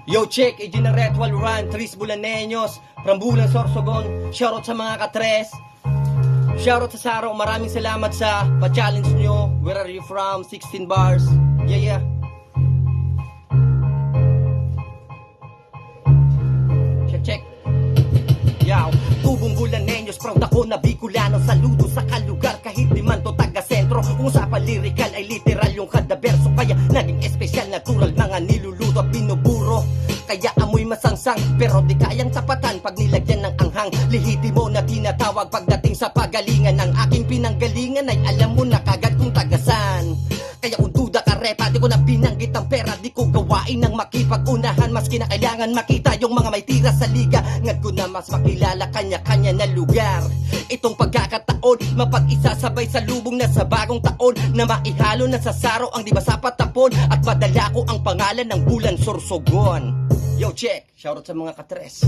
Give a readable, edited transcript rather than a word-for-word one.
Yo, check, Ejinaret Walran, Tris Bulaneños, from Bulan Sorsogon. Shoutout sa mga katres. Shoutout sa Saro, maraming salamat sa pa-challenge nyo. Where are you from? 16 bars. Yeah. Check. Yaw, tubong Bulaneños, proud ako na Bicolano. Saludo sa kalugar kahit di man to taga-sentro. Kung sa palirikal ay literal yung kada verso. Kaya naging espesyal, natural, mga niluluto at binuburo. Kaya amoy masangsang, pero di kayang tapatan pag nilagyan ng anghang. Lehitimo na tinatawag pagdating sa pagalingan. Ang aking pinanggalingan ay alam mo na kagad kung tagasan. Kaya kung duda ka repa, di ko na binanggit ang pera. Di ko gawain ng makipag-unahan, maski na kailangan makita yung mga may tira sa liga. Ngad ko na mas makilala kanya-kanya na lugar. Itong pagkakataon, mapag-isasabay sa lubong na sa bagong taon. Na maihalo na sa Saro ang di ba sapat tapon. At madala ko ang pangalan ng Bulan Sorsogon. Yo, check! Shoutout sa mga katres.